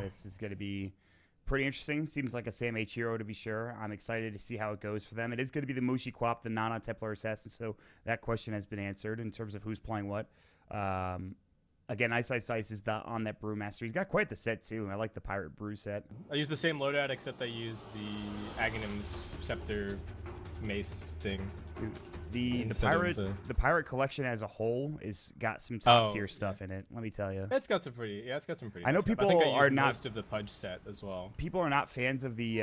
this is going to be pretty interesting. Seems like a Sam H hero to be sure. I'm excited to see how it goes for them. It is going to be the Mushi Quap, the Nana Templar Assassin, so that question has been answered in terms of who's playing what. Again, Ice is on that Brewmaster. He's got quite the set, too. I like the Pirate Brew set. I use the same loadout, except I use the Aghanim's Scepter Mace thing. Dude, the pirate collection as a whole is got some top tier stuff in it. Let me tell you, it's got some pretty. I know people are not most of the Pudge set as well. People are not fans of the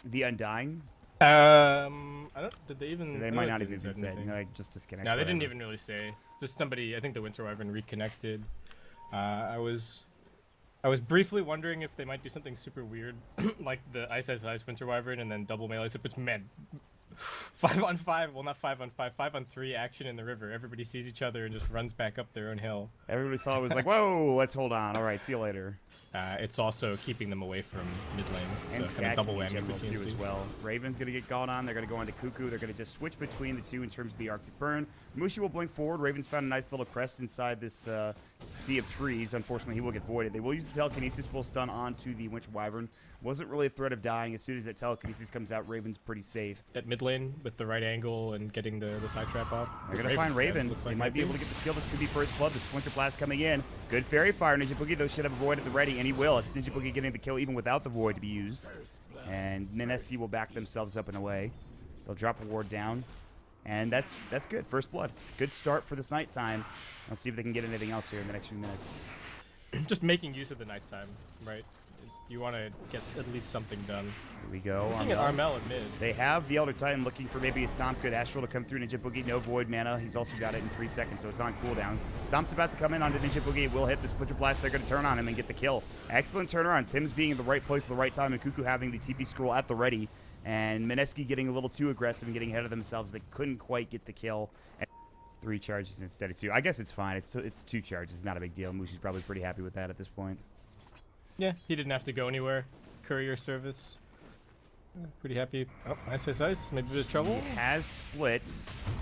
Undying. I don't. Did they even? They might not even have said. Like just disconnect. No, they didn't even really say. It's just somebody. I think the Winter Wyvern reconnected. I was briefly wondering if they might do something super weird, like the Ice Winter Wyvern and then double melee. So it's man. 5-on-5, well not 5-on-5, 5-on-3 action in the river. Everybody sees each other and just runs back up their own hill. Everybody saw it was like, whoa, let's hold on. All right, see you later. It's also keeping them away from mid lane, so and kind of double whammy for TNC. Too as well. Raven's going to get gone on. They're going to go into Cuckoo. They're going to just switch between the two in terms of the Arctic Burn. Mushi will blink forward. Raven's found a nice little crest inside this sea of trees. Unfortunately, he will get voided. They will use the telekinesis full stun onto the Winter Wyvern. Wasn't really a threat of dying. As soon as that telekinesis comes out, Raven's pretty safe. At mid lane with the right angle and getting the side trap off. They're going to find Raven. They might be able to get the skill. This could be first blood. The Splinter Blast coming in. Good Fairy Fire. Ninja Boogie, though, should have a Void at the ready, and he will. It's Ninja Boogie getting the kill even without the Void to be used. And Mineski will back themselves up and away. They'll drop a ward down. And that's good. First blood. Good start for this nighttime. Let's see if they can get anything else here in the next few minutes. Just making use of the nighttime, right? You want to get at least something done. Here we go. Looking at Armel at mid. They have the Elder Titan looking for maybe a Stomp. Good Astral to come through. Ninja Boogie, no Void mana. He's also got it in 3 seconds, so it's on cooldown. Stomp's about to come in onto Ninja Boogie. It will hit the Splinter Blast. They're going to turn on him and get the kill. Excellent turnaround. Tim's being in the right place at the right time, and Cuckoo having the TP scroll at the ready. And Mineski getting a little too aggressive and getting ahead of themselves. They couldn't quite get the kill. And 3 charges instead of 2. I guess it's fine. It's 2 charges. It's not a big deal. Mushi's probably pretty happy with that at this point. Yeah, he didn't have to go anywhere. Courier service. Pretty happy. Oh, Ice. Maybe a bit of trouble. He has split.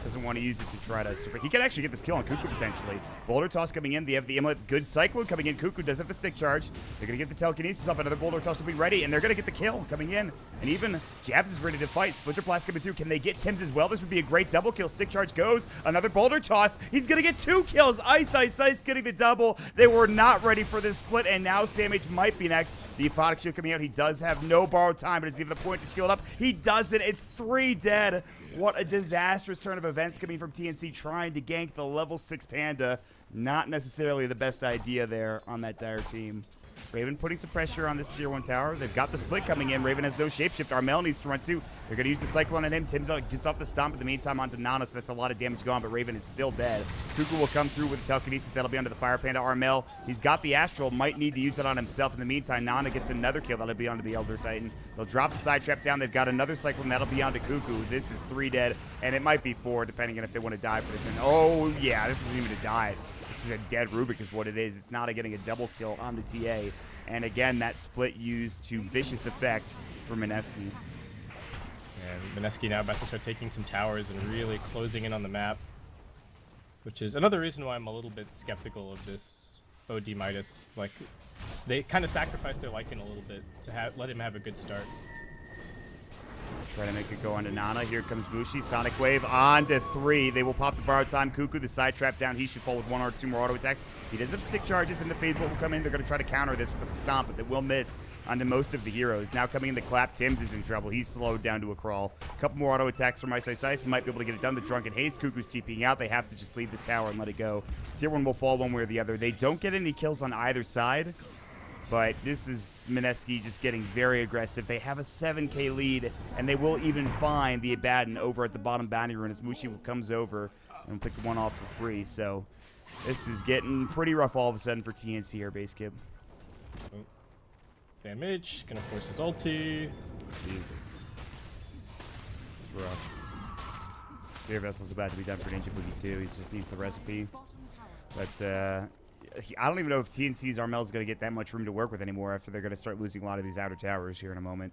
Doesn't want to use it to try to... He can actually get this kill on Cuckoo, potentially. Boulder Toss coming in. They have the Amulet. Good Cyclone coming in. Cuckoo does have the stick charge. They're going to get the telekinesis off. Another Boulder Toss will be ready, and they're going to get the kill coming in. And even Jabs is ready to fight. Splinter Blast coming through. Can they get Tim's as well? This would be a great double kill. Stick charge goes. Another Boulder Toss. He's going to get 2 kills. Ice getting the double. They were not ready for this split, and now Sam H might be next. The Aphotic Shield coming out. He does have no borrowed time, but it's even the point to skill it up. He doesn't. It's 3 dead. What a disastrous turn of events coming from TNC trying to gank the level 6 Panda. Not necessarily the best idea there on that dire team. Raven putting some pressure on this tier 1 tower. They've got the split coming in. Raven has no shapeshift. Armel needs to run too. They're going to use the Cyclone on him. Tim's gets off the stomp in the meantime onto Nana, so that's a lot of damage gone, but Raven is still dead. Cuckoo will come through with the telekinesis. That'll be under the Fire Panda. Armel, he's got the Astral. Might need to use it on himself. In the meantime, Nana gets another kill. That'll be onto the Elder Titan. They'll drop the side trap down. They've got another Cyclone. That'll be onto Cuckoo. This is 3 dead, and it might be 4, depending on if they want to die for this. And oh, yeah, this isn't even a dive. This is a dead Rubik is what it is. It's not getting a double kill on the TA. And again, that split used to vicious effect for Mineski. And Mineski now about to start taking some towers and really closing in on the map. Which is another reason why I'm a little bit skeptical of this OD Midas. Like, they kind of sacrificed their Lycan a little bit to let him have a good start. Try to make it go onto Nana. Here comes Mushi. Sonic Wave on to 3. They will pop the borrowed time. Cuckoo, the side trap down. He should fall with 1 or 2 more auto attacks. He does have stick charges, and the Fade Bolt will come in. They're going to try to counter this with a stomp, but they will miss onto most of the heroes. Now coming in the clap, Tim's is in trouble. He's slowed down to a crawl. A couple more auto attacks from Ice. Might be able to get it done. The Drunken Haze. Cuckoo's TPing out. They have to just leave this tower and let it go. Tier 1 will fall one way or the other. They don't get any kills on either side. But this is Mineski just getting very aggressive. They have a 7k lead, and they will even find the Abaddon over at the bottom bounty rune as Mushi comes over and pick one off for free. So this is getting pretty rough all of a sudden for TNC here, Basskip. Oh. Damage, gonna force his ulti. Jesus. This is rough. Spear Vessel's about to be done for Ninja Boogie too. He just needs the recipe. But I don't even know if TNC's Armel's going to get that much room to work with anymore after they're going to start losing a lot of these outer towers here in a moment.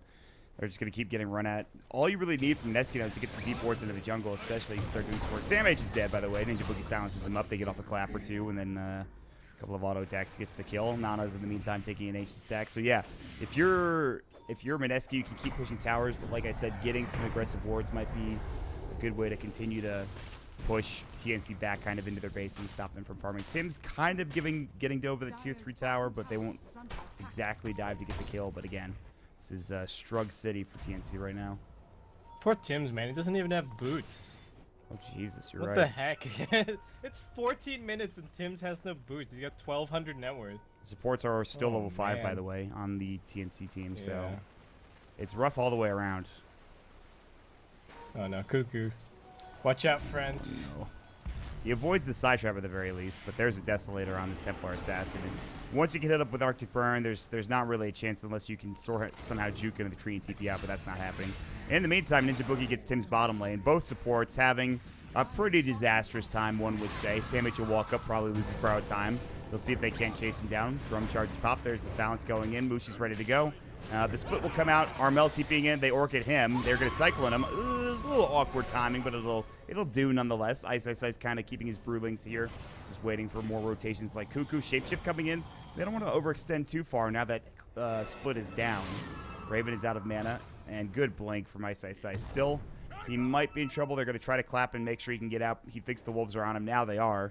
They're just going to keep getting run at. All you really need from Mineski now is to get some deep wards into the jungle, especially. You can start doing support. Sam H is dead, by the way. Ninja Boogie silences him up. They get off a clap or 2, and then Couple of auto attacks gets the kill. Nana's in the meantime taking an ancient stack. So yeah, if you're Mineski, you can keep pushing towers, but like I said, getting some aggressive wards might be a good way to continue to push TNC back kind of into their base and stop them from farming. Tim's kind of getting to over the tier 3 tower, but they won't exactly dive to get the kill. But again, this is Strug City for TNC right now. Poor Tim's, man. He doesn't even have boots. Oh, Jesus, you're What right. the heck? It's 14 minutes and Tim's has no boots. He's got 1,200 net worth. Supports are still Oh, level 5, by man. the way, on the TNC team, so Yeah. it's rough all the way around. Oh no, Cuckoo. Watch out, friend. No. He avoids the side trap at the very least, but there's a Desolator on this Templar Assassin. And once you get hit up with Arctic Burn, there's not really a chance unless you can somehow juke into the tree and TP out, but that's not happening. In the meantime, Ninja Boogie gets Tim's bottom lane. Both supports having a pretty disastrous time, one would say. Samich will walk up, probably loses borrowed time. They'll see if they can't chase him down. Drum charges pop. There's the silence going in. Mushi's ready to go. The split will come out. Armel TPing in. They orc at him. They're going to cycle in him. It's a little awkward timing, but it'll do nonetheless. Ice kind of keeping his brewlings here. Just waiting for more rotations like Cuckoo. Shapeshift coming in. They don't want to overextend too far now that split is down. Raven is out of mana. And good blink from Ice. Still, he might be in trouble. They're going to try to clap and make sure he can get out. He thinks the wolves are on him. Now they are.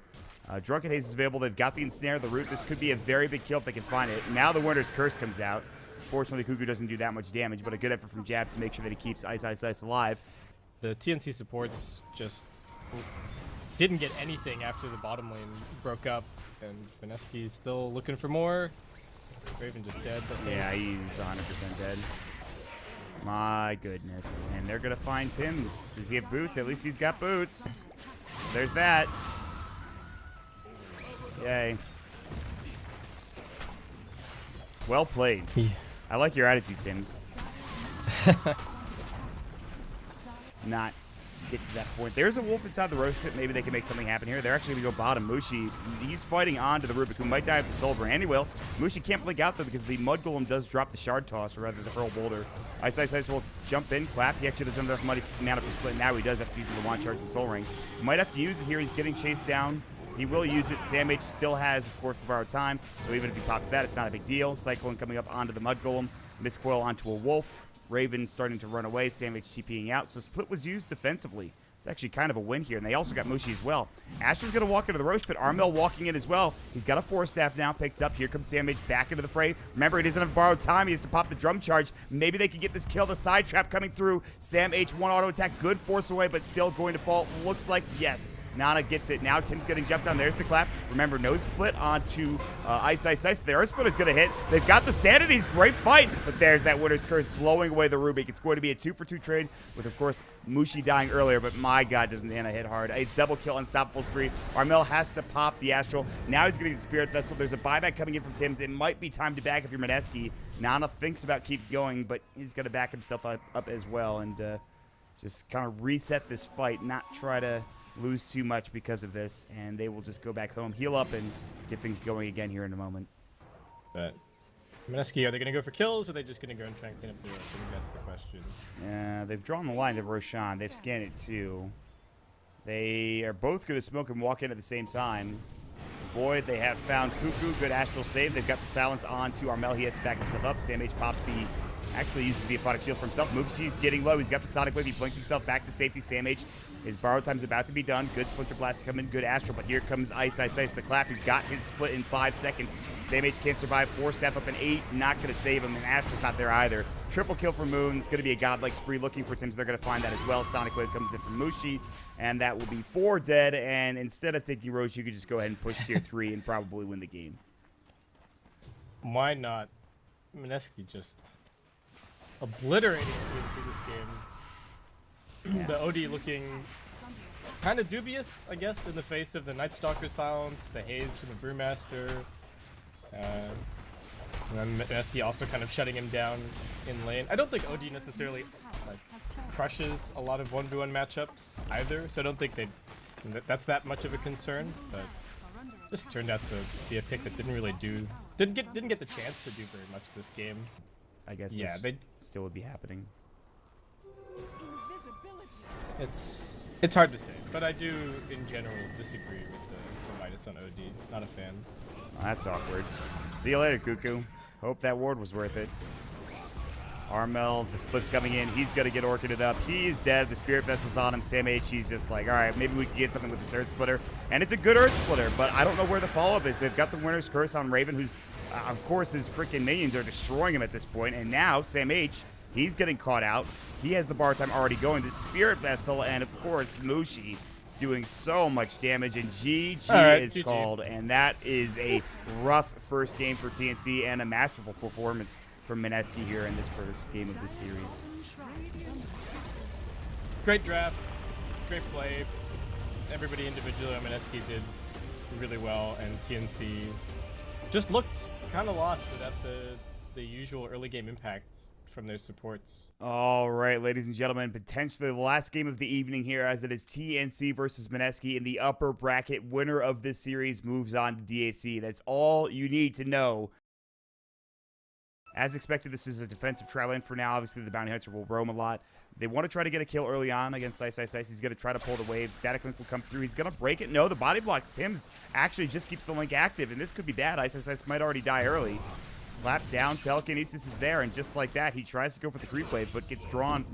Drunken Haze is available. They've got the ensnare, the root. This could be a very big kill if they can find it. Now the Winter's Curse comes out. Fortunately, Cuckoo doesn't do that much damage, but a good effort from Jabs to make sure that he keeps Ice alive. The TNC supports just didn't get anything after the bottom lane broke up, and Mineski's still looking for more. Raven just dead. Yeah, he's 100% dead. My goodness. And they're going to find Tim's. Does he have boots? At least he's got boots. There's that. Yay. Well played. Yeah. I like your attitude, Tim's. Not get to that point. There's a wolf inside the roast pit. Maybe they can make something happen here. They're actually going to go bottom. Mushi, he's fighting on to the Rubik, who might die of the soul burn. And he will. Mushi can't blink out, though, because the Mud Golem does drop the shard toss, or rather the hurl boulder. Ice will jump in, clap. He actually doesn't have enough mana for split. Now he does have to use the wand charge and soul ring. Might have to use it here. He's getting chased down. He will use it. Sam H still has, of course, the borrowed time. So even if he pops that, it's not a big deal. Cyclone coming up onto the Mud Golem. Miscoil onto a wolf. Raven starting to run away. Sam H TPing out. So split was used defensively. It's actually kind of a win here. And they also got Mushi as well. Astra's going to walk into the roast pit. Armel walking in as well. He's got a force staff now picked up. Here comes Sam H back into the fray. Remember, he doesn't have borrowed time. He has to pop the drum charge. Maybe they can get this kill. The side trap coming through. Sam H, one auto attack. Good force away, but still going to fall. Looks like yes. Nana gets it. Now Tim's getting jumped on. There's the clap. Remember, no split onto Ice. Their split is going to hit. They've got the Sanities. Great fight. But there's that Winter's Curse blowing away the Rubik. It's going to be a 2-for-2 trade with, of course, Mushi dying earlier. But my God, doesn't Nana hit hard. A double kill, unstoppable spree. Armel has to pop the Astral. Now he's getting the Spirit Vessel. There's a buyback coming in from Tim's. It might be time to back if you're Mineski. Nana thinks about keep going, but he's going to back himself up as well and just kind of reset this fight, not try to lose too much because of this, and they will just go back home, heal up, and get things going again here in a moment. But Mineski, are they going to go for kills, or are they just going to go and try and clean up the road? I think that's the question. Yeah, they've drawn the line to Roshan. They've scanned it too. They are both going to smoke and walk in at the same time. Void, they have found Cuckoo. Good astral save. They've got the silence on to Armel. He has to back himself up. Sam H pops the... Actually uses the aquatic shield for himself. Mushi's getting low. He's got the sonic wave. He blinks himself back to safety. Sam H, his borrowed time's about to be done. Good splinter blast to come in. Good astral. But here comes Ice. The clap. He's got his split in 5 seconds. Sam H can't survive. 4 step up in 8. Not going to save him. And Astral's not there either. Triple kill for Moon. It's going to be a godlike spree looking for Tim. So they're going to find that as well. Sonic wave comes in from Mushi. And that will be 4 dead. And instead of taking Roche, you could just go ahead and push tier 3 and probably win the game. Why not? Mineski just obliterating TNC this game. Yeah. The OD looking kind of dubious, I guess, in the face of the Night Stalker silence, the haze from the Brewmaster, and then Mineski also kind of shutting him down in lane. I don't think OD necessarily crushes a lot of 1v1 matchups either, so I don't think that's that much of a concern, but just turned out to be a pick that didn't really didn't get the chance to do very much this game. I guess yeah, this still would be happening. It's hard to say, but I do in general disagree with the minus on OD. Not a fan. That's awkward. See you later, Cuckoo. Hope that ward was worth it. Armel, the split's coming in. He's going to get orchided up. He is dead. The Spirit Vessel's on him. Sam H, he's just like, all right, maybe we can get something with this Earth Splitter. And it's a good Earth Splitter, but I don't know where the follow-up is. They've got the Winner's Curse on Raven, who's, of course, his freaking minions are destroying him at this point. And now, Sam H, he's getting caught out. He has the bar time already going. The Spirit Vessel, and of course, Mushi doing so much damage. And GG is called. And that is a rough first game for TNC and a masterful performance from Mineski here in this first game of the series. Great draft, great play. Everybody individually on Mineski did really well, and TNC just looked kind of lost without the usual early game impacts from their supports. All right, ladies and gentlemen, potentially the last game of the evening here, as it is TNC versus Mineski in the upper bracket. Winner of this series moves on to DAC. That's all you need to know. As expected, this is a defensive trial lane for now. Obviously, the Bounty Hunter will roam a lot. They want to try to get a kill early on against Ice Ice Ice. He's going to try to pull the wave. Static Link will come through. He's going to break it. No, the body blocks. Tim's actually just keeps the link active, and this could be bad. Ice Ice Ice might already die early. Slap down. Telekinesis is there, and just like that, he tries to go for the creep wave, but gets drawn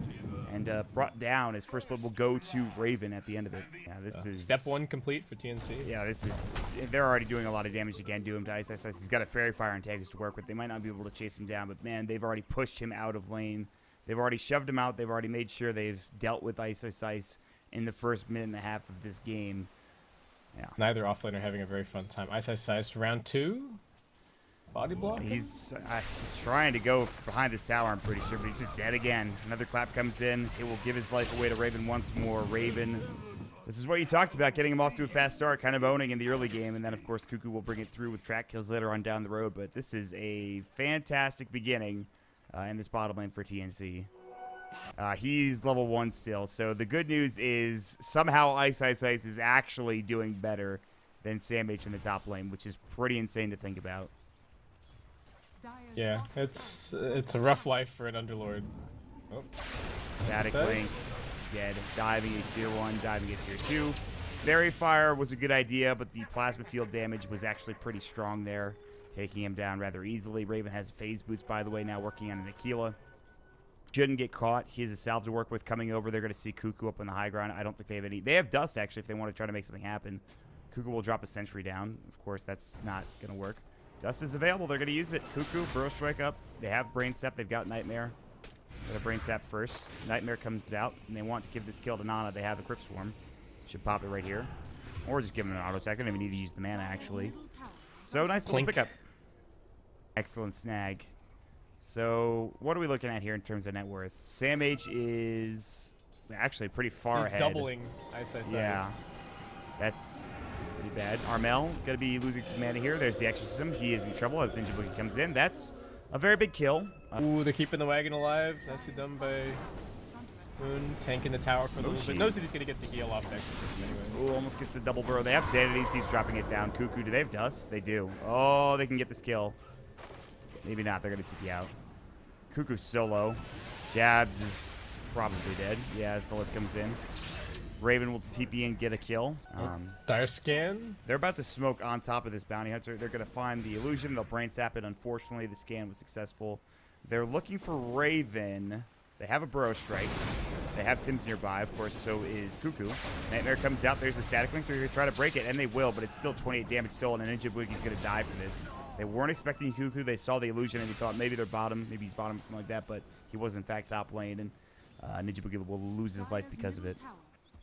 and brought down. His first blood will go to Raven at the end of it. Yeah, this is step one complete for TNC. Yeah, this is. They're already doing a lot of damage again. Do him to Ice Ice Ice. He's got a Fairy Fire antagonist to work with. They might not be able to chase him down, but man, they've already pushed him out of lane. They've already shoved him out. They've already made sure they've dealt with Ice Ice Ice in the first minute and a half of this game. Yeah. Neither offlane are having a very fun time. Ice Ice Ice round 2. Body block? He's trying to go behind this tower, I'm pretty sure, but he's just dead again. Another clap comes in. It will give his life away to Raven once more. Raven, this is what you talked about, getting him off to a fast start, kind of owning in the early game, and then, of course, Cuckoo will bring it through with track kills later on down the road, but this is a fantastic beginning in this bottom lane for TNC. He's level 1 still, so the good news is somehow Ice Ice Ice is actually doing better than Sam H in the top lane, which is pretty insane to think about. Yeah, it's a rough life for an Underlord. Oh. Static Link, dead. Diving a tier 1, diving a tier 2. Fairy Fire was a good idea, but the plasma field damage was actually pretty strong there, taking him down rather easily. Raven has phase boots, by the way, now working on an Aquila. Shouldn't get caught. He has a salve to work with coming over. They're going to see Cuckoo up on the high ground. I don't think they have any. They have Dust, actually, if they want to try to make something happen. Cuckoo will drop a sentry down. Of course, that's not going to work. Dust is available. They're going to use it. Cuckoo, Burrow Strike up. They have Brain Sap. They've got Nightmare. Got a Brain Sap first. Nightmare comes out, and they want to give this kill to Nana. They have a Crypt Swarm. Should pop it right here. Or just give him an auto attack. I don't even need to use the mana, actually. So, nice little pickup. Excellent snag. So, what are we looking at here in terms of net worth? Sam H is actually pretty far ahead. Doubling Ice Ice Ice. Yeah. That's pretty bad. Armel going to be losing some mana here. There's the Exorcism. He is in trouble as Ninja Boogie comes in. That's a very big kill. Ooh, they're keeping the wagon alive. Nicely done by Moon. Tanking the tower for a little bit. Knows that he's going to get the heal off the Exorcism anyway. Ooh, almost gets the double burrow. They have Sanity. He's dropping it down. Cuckoo, do they have Dust? They do. Oh, they can get this kill. Maybe not. They're going to TP out. Cuckoo's solo. Jabs is probably dead. Yeah, as the lift comes in. Raven will TP and get a kill. Dire Scan. They're about to smoke on top of this Bounty Hunter. They're going to find the illusion. They'll Brain Sap it. Unfortunately, the scan was successful. They're looking for Raven. They have a Burrow Strike. They have Tim's nearby. Of course, so is Cuckoo. Nightmare comes out. There's a Static Link. They're going to try to break it, and they will, but it's still 28 damage stolen, and Ninja Boogie's going to die for this. They weren't expecting Cuckoo. They saw the illusion, and they thought maybe they're bottom. Maybe he's bottom, something like that, but he was, in fact, top lane, and Ninja Boogie will lose his life because of it.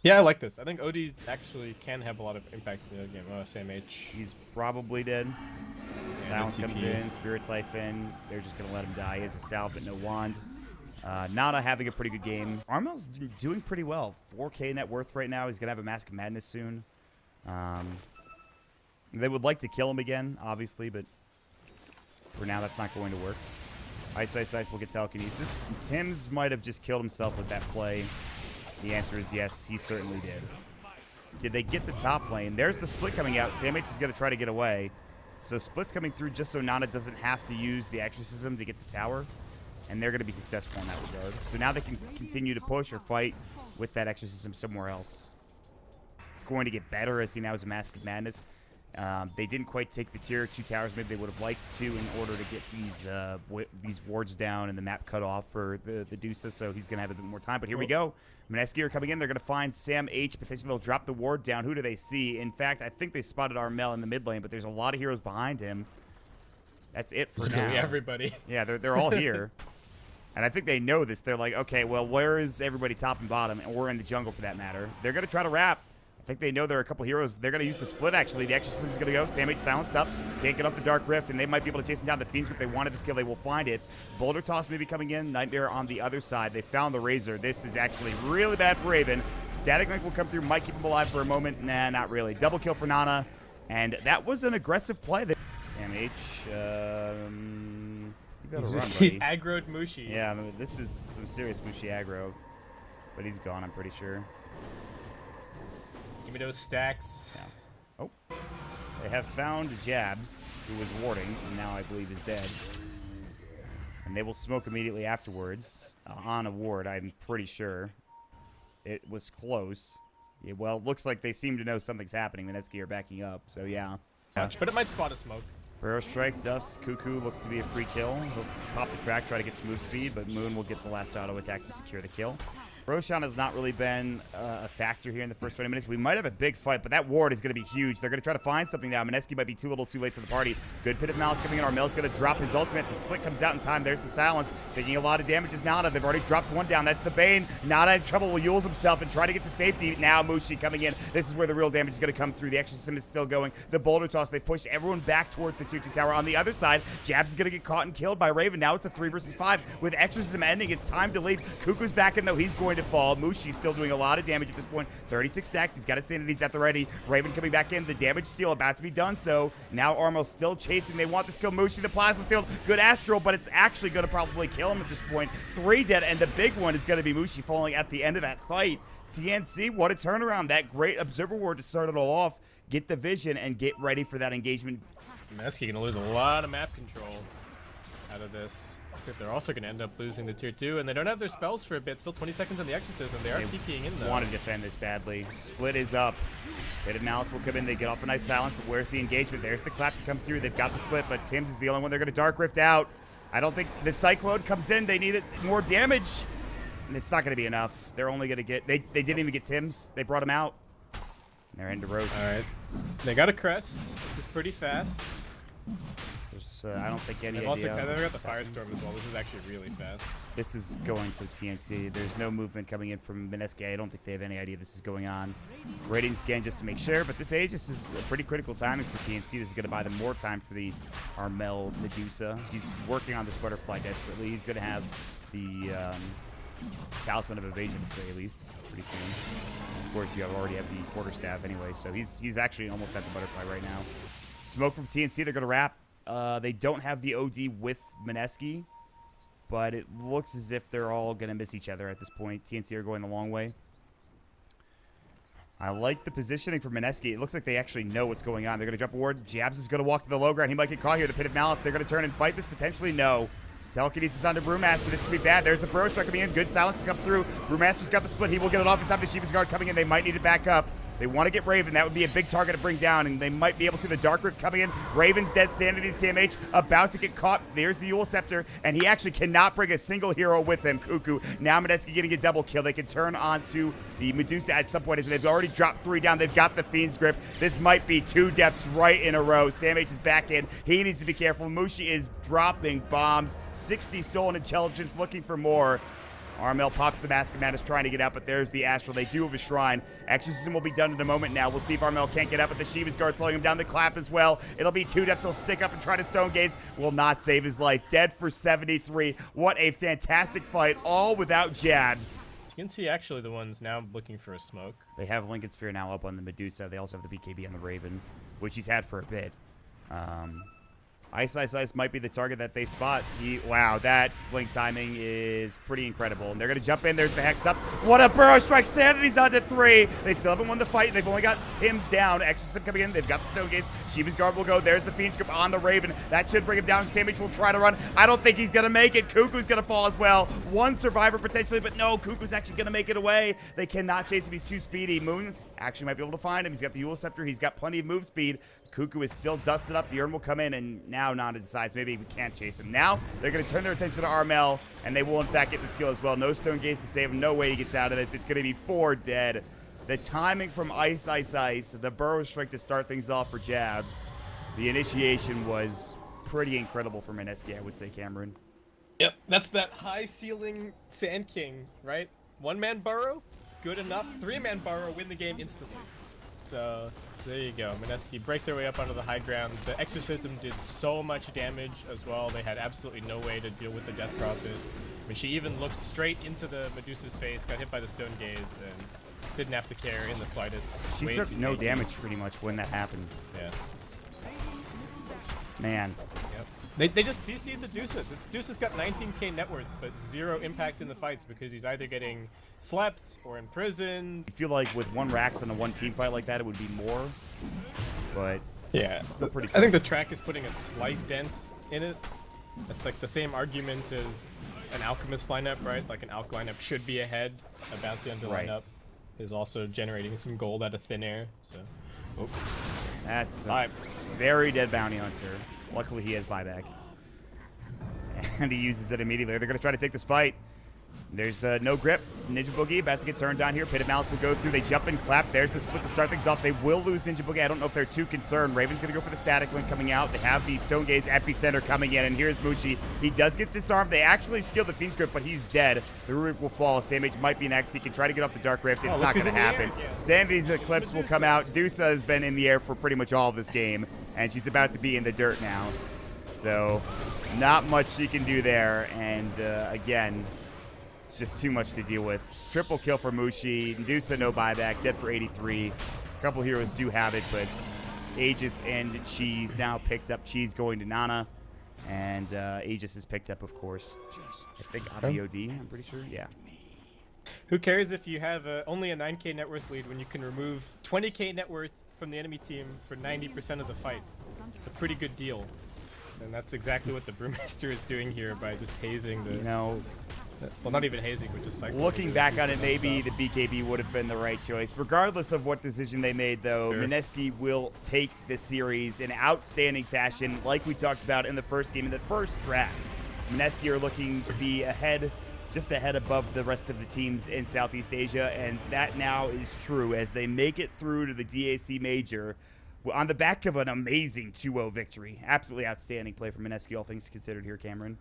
Yeah, I like this. I think OD actually can have a lot of impact in the game. Sam H. He's probably dead. Silence comes in. Spirit Siphon. They're just going to let him die. He has a salve, but no wand. Nana having a pretty good game. Armel's doing pretty well. 4K net worth right now. He's going to have a Mask of Madness soon. They would like to kill him again, obviously, but for now, that's not going to work. Ice Ice Ice will get Telekinesis. Tim's might have just killed himself with that play. The answer is yes, he certainly did. Did they get the top lane? There's the split coming out. Sam H is going to try to get away. So split's coming through just so Nana doesn't have to use the Exorcism to get the tower. And they're going to be successful in that regard. So now they can continue to push or fight with that Exorcism somewhere else. It's going to get better as he now has a Mask of Madness. They didn't quite take the tier 2 towers. Maybe they would have liked to in order to get these wards down and the map cut off for the Dusa, so he's going to have a bit more time. But here we go. Mineski are coming in. They're going to find Sam H. Potentially they'll drop the ward down. Who do they see? In fact, I think they spotted Armel in the mid lane, but there's a lot of heroes behind him. That's it for now. Everybody. Yeah, they're all here. And I think they know this. They're like, okay, well, where is everybody top and bottom? And we're in the jungle for that matter. They're going to try to wrap. I think they know there are a couple heroes. They're going to use the split, actually. The Exorcism is going to go. Sam H silenced up. Can't get off the Dark Rift, and they might be able to chase him down. The Fiends, if they wanted this kill, they will find it. Boulder Toss maybe coming in. Nightmare on the other side. They found the Razor. This is actually really bad for Raven. Static Link will come through. Might keep him alive for a moment. Nah, not really. Double kill for Nana. And that was an aggressive play there. Sam H, you better run, buddy. He's aggroed Mushi. Yeah, I mean, this is some serious Mushi aggro. But he's gone, I'm pretty sure. Give me those stacks. Yeah. Oh. They have found Jabs, who was warding, and now I believe is dead. And they will smoke immediately afterwards on a ward, I'm pretty sure. It was close. Yeah, well, it looks like they seem to know something's happening. Mineski are backing up, so yeah. But it might spot a smoke. Burrow Strike, Dust, Cuckoo looks to be a free kill. He'll pop the track, try to get some move speed, but Moon will get the last auto attack to secure the kill. Roshan has not really been a factor here in the first 20 minutes. We might have a big fight, but that ward is going to be huge. They're going to try to find something now. Mineski might be too little too late to the party. Good Pit of Malice coming in. Armel's going to drop his ultimate. The split comes out in time. There's the silence. Taking a lot of damage is Nada. They've already dropped one down. That's the Bane. Nada in trouble. Will Yules himself and try to get to safety. Now Mushi coming in. This is where the real damage is going to come through. The Exorcism is still going. The Boulder Toss. They push everyone back towards the 2-2 tower. On the other side, Jabs is going to get caught and killed by Raven. Now it's a 3 versus 5. With Exorcism ending, it's time to leave. Cuckoo's back in, though. He's going to fall. Mushi still doing a lot of damage at this point. 36 stacks. He's got his sanities at the ready. Raven coming back in. The damage steal about to be done. So now Armel's still chasing. They want this kill. Mushi, the plasma field. Good Astral, but it's actually going to probably kill him at this point. 3 dead, and the big one is going to be Mushi falling at the end of that fight. TNC, what a turnaround. That great Observer Ward to start it all off. Get the vision and get ready for that engagement. Mineski gonna lose a lot of map control out of this. They're also going to end up losing the tier 2, and they don't have their spells for a bit. Still 20 seconds on the Exorcism. They are TPing in, though. Want to defend this badly. Split is up. Pit of Malice will come in. They get off a nice silence, but where's the engagement? There's the clap to come through. They've got the split, but Tim's is the only one they're going to Dark Rift out. I don't think the Cyclone comes in. They need more damage. And it's not going to be enough. They're only going to get... They didn't even get Tim's. They brought him out. And they're into Roche. All right. They got a crest. This is pretty fast. I don't think any They've idea. also got the Firestorm as well. This is actually really fast. This is going to TNC. There's no movement coming in from Mineski. I don't think they have any idea this is going on. Radiant scan just to make sure, but this Aegis is a pretty critical timing for TNC. This is going to buy them more time for the Armel Medusa. He's working on this butterfly desperately. He's going to have the Talisman of Evasion at the very least pretty soon. Of course, you already have the Quarterstaff anyway, so he's actually almost at the butterfly right now. Smoke from TNC. They're going to wrap. They don't have the OD with Mineski, but it looks as if they're all going to miss each other at this point. TNC are going the long way. I like the positioning for Mineski. It looks like they actually know what's going on. They're going to jump a ward. Jabs is going to walk to the low ground. He might get caught here. The Pit of Malice. They're going to turn and fight this potentially. No. Telekinesis onto Brewmaster. This could be bad. There's the Burrow Strike coming in. Good silence to come through. Brewmaster's got the split. He will get it off inside the Shiva's Guard coming in. They might need to back up. They want to get Raven. That would be a big target to bring down, and they might be able to. The Dark Rift coming in. Raven's dead. Sanity CMH about to get caught. There's the Yule Scepter, and he actually cannot bring a single hero with him. Cuckoo. Now Mineski getting a double kill. They can turn onto the Medusa at some point, as they've already dropped 3 down. They've got the Fiend's Grip. This might be 2 deaths right in a row. SamH is back in. He needs to be careful. Mushi is dropping bombs. 60 stolen intelligence, looking for more. Armel pops the Mask of Madness trying to get out, but there's the Astral. They do have a Shrine. Exorcism will be done in a moment now. We'll see if Armel can't get up, but the Shiva's Guard slowing him down. The clap as well. It'll be 2 deaths. He'll stick up and try to Stone Gaze. Will not save his life. Dead for 73. What a fantastic fight, all without Jabs. TNC actually the ones now looking for a smoke. They have Lincoln Sphere now up on the Medusa. They also have the BKB on the Raven, which he's had for a bit. Ice might be the target that they spot. Wow, that blink timing is pretty incredible. And they're going to jump in. There's the Hex up. What a Burrow Strike. Sanity's on to 3. They still haven't won the fight. They've only got Tim's down. Exorcism coming in. They've got the Stone Gaze. Shiva's Guard will go. There's the Fiend's Grip on the Raven. That should bring him down. SamH will try to run. I don't think he's going to make it. Cuckoo's going to fall as well. 1 survivor potentially, but no, Cuckoo's actually going to make it away. They cannot chase him. He's too speedy. Moon actually might be able to find him. He's got the Yule Scepter. He's got plenty of move speed. Cuckoo is still dusted up. The Urn will come in, and now Nana decides maybe we can't chase him. Now they're going to turn their attention to Armel, and they will, in fact, get the skill as well. No Stone Gaze to save him. No way he gets out of this. It's going to be 4 dead. The timing from Ice, Ice, Ice, the Burrow Strike to start things off for Jabs. The initiation was pretty incredible for Mineski, I would say, Cameron. Yep, that's that high ceiling Sand King, right? 1-man burrow, good enough. 3-man burrow, win the game instantly. So there you go. Mineski break their way up onto the high ground. The Exorcism did so much damage as well. They had absolutely no way to deal with the Death Prophet. I mean, she even looked straight into the Medusa's face, got hit by the Stone Gaze, and didn't have to care in the slightest. She took no damage pretty much when that happened. Yeah. Man. Yep. They just CC'd the Dusa. The Dusa's got 19k net worth, but 0 impact in the fights because he's either getting slept or imprisoned. I feel like with 1 Rax on a 1 team fight like that, it would be more. But yeah, still pretty close. I think the track is putting a slight dent in it. It's like the same argument as an Alchemist lineup, right? Like an Alch lineup should be ahead. A Bounty Hunter lineup is also generating some gold out of thin air. So, that's a very dead Bounty Hunter. Luckily, he has buyback. And he uses it immediately. They're going to try to take this fight. There's no grip. Ninja Boogie about to get turned down here. Pit of Malice will go through. They jump and clap. There's the split to start things off. They will lose Ninja Boogie. I don't know if they're too concerned. Raven's going to go for the Static Link coming out. They have the Stone Gaze Epicenter coming in. And here's Mushi. He does get disarmed. They actually steal the Fiend's Grip, but he's dead. The Runic will fall. Samage might be next. He can try to get off the Dark Rift. It's not going to happen. Sanity's Eclipse will come out. Dusa has been in the air for pretty much all of this game. And she's about to be in the dirt now. So not much she can do there. And again, it's just too much to deal with. Triple kill for Mushi. Dusa no buyback. Dead for 83. A couple heroes do have it, but Aegis and Cheese now picked up. Cheese going to Nana. And Aegis is picked up, of course. I think ABOD, I'm pretty sure. Yeah. Who cares if you have only a 9k net worth lead when you can remove 20k net worth from the enemy team for 90% of the fight? It's a pretty good deal. And that's exactly what the Brewmaster is doing here by just hazing the... You know... Well, not even hazing, but just cycling. Looking back on it, maybe the BKB would have been the right choice. Regardless of what decision they made, though, Mineski will take this series in outstanding fashion, like we talked about in the first game, in the first draft. Mineski are looking to be ahead, just ahead above the rest of the teams in Southeast Asia, and that now is true as they make it through to the DAC Major on the back of an amazing 2-0 victory. Absolutely outstanding play from Mineski, all things considered here, Cameron.